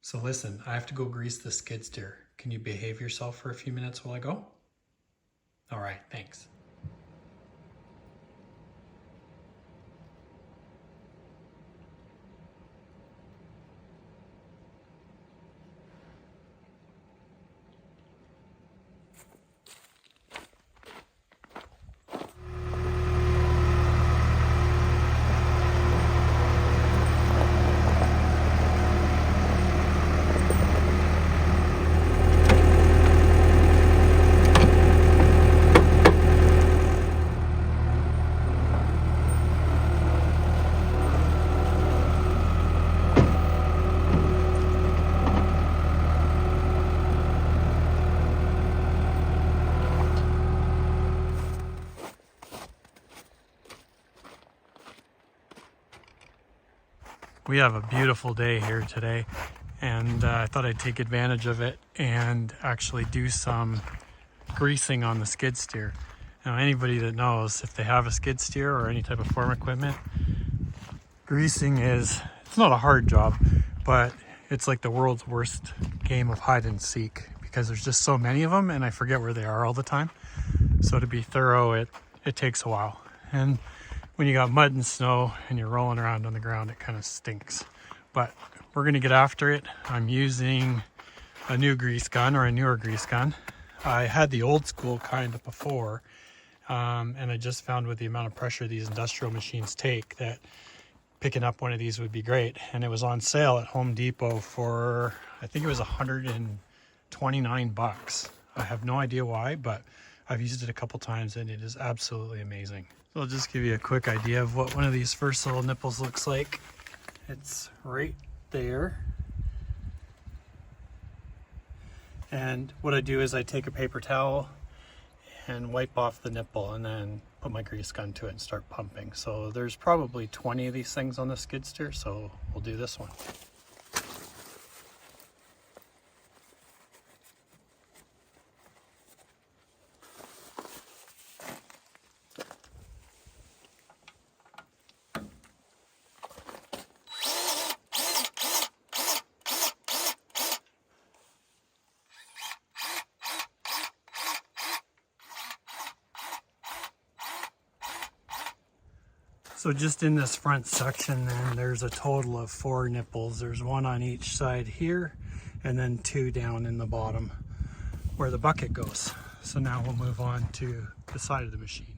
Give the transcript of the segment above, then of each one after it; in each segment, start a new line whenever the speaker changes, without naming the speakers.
So listen, I have to go grease the skid steer. Can you behave yourself for a few minutes while I go? All right, thanks. We have a beautiful day here today, and I thought I'd take advantage of it and actually do some greasing on the skid steer. Now, anybody that knows, if they have a skid steer or any type of farm equipment, greasing it's not a hard job, but it's like the world's worst game of hide and seek because there's just so many of them and I forget where they are all the time. So to be thorough, it takes a while. And when you got mud and snow and you're rolling around on the ground, it kind of stinks. But we're gonna get after it. I'm using a new grease gun, or a newer grease gun. I had the old school kind of before, and I just found with the amount of pressure these industrial machines take that picking up one of these would be great. And it was on sale at Home Depot for, I think it was $129. I have no idea why, but I've used it a couple times and it is absolutely amazing. So I'll just give you a quick idea of what one of these first little nipples looks like. It's right there. And what I do is I take a paper towel and wipe off the nipple and then put my grease gun to it and start pumping. So there's probably 20 of these things on the skid steer, so we'll do this one. So just in this front section then, there's a total of 4 nipples. There's one on each side here, and then 2 down in the bottom where the bucket goes. So now we'll move on to the side of the machine.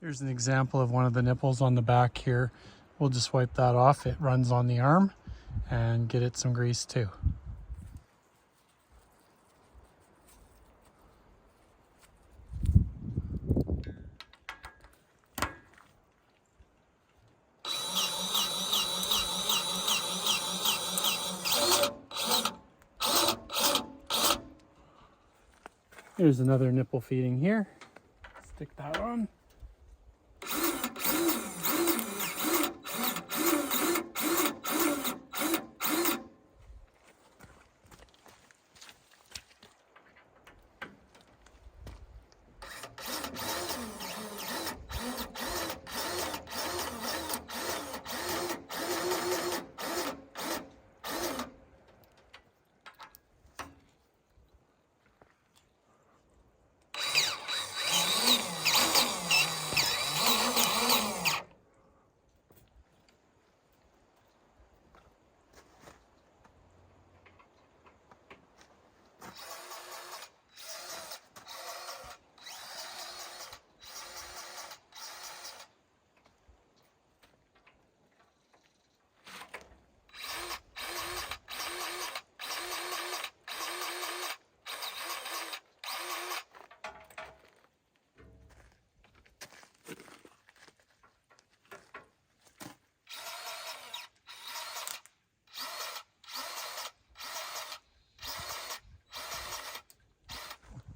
Here's an example of one of the nipples on the back here. We'll just wipe that off. It runs on the arm, and get it some grease too. Here's another nipple feeding here. Stick that on.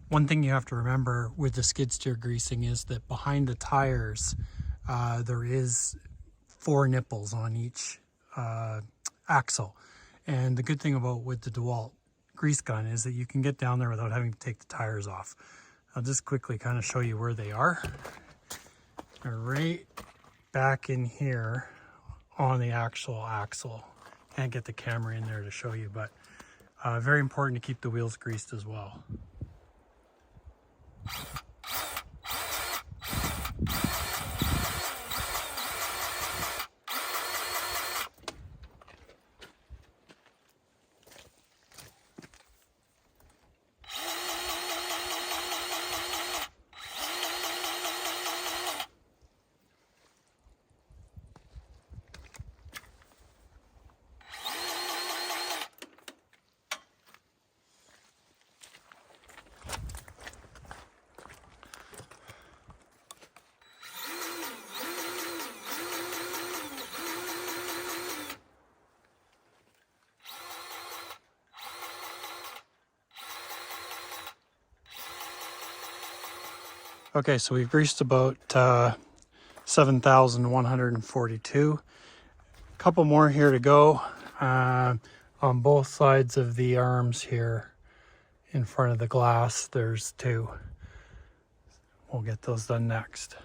One thing you have to remember with the skid steer greasing is that behind the tires, there is 4 nipples on each axle. And the good thing about with the DeWalt grease gun is that you can get down there without having to take the tires off. I'll just quickly kind of show you where they are. They're right back in here on the actual axle. Can't get the camera in there to show you, but very important to keep the wheels greased as well. Okay, so we've greased about 7,142. A couple more here to go on both sides of the arms here in front of the glass. There's 2. We'll get those done next.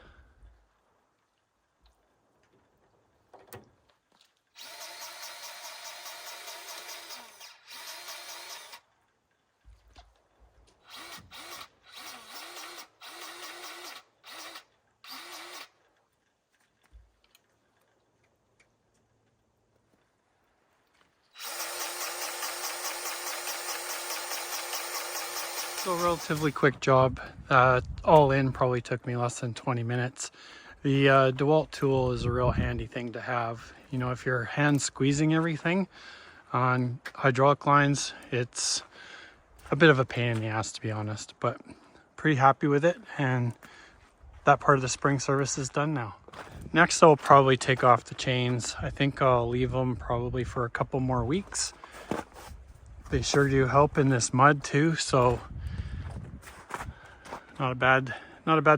So relatively quick job. All in probably took me less than 20 minutes. The DeWalt tool is a real handy thing to have. You know, if you're hand squeezing everything on hydraulic lines, it's a bit of a pain in the ass, to be honest, but pretty happy with it, and that part of the spring service is done now. Next, I'll probably take off the chains. I think I'll leave them probably for a couple more weeks. They sure do help in this mud too, so not a bad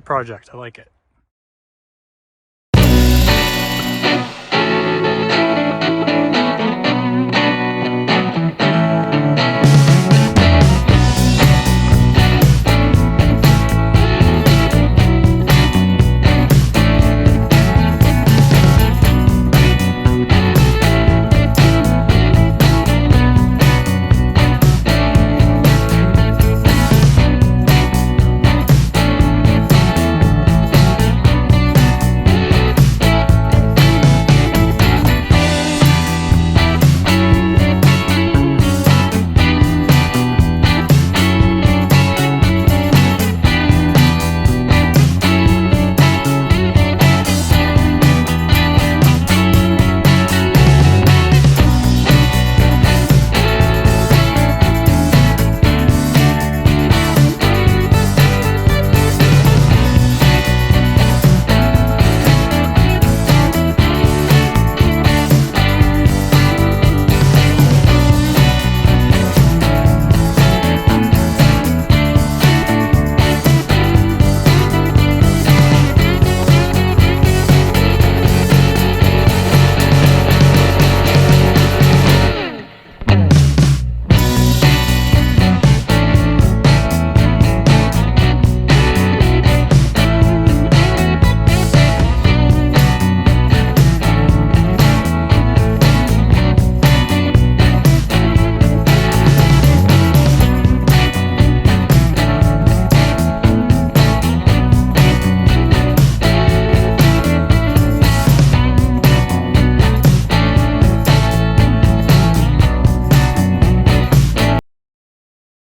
project. I like it.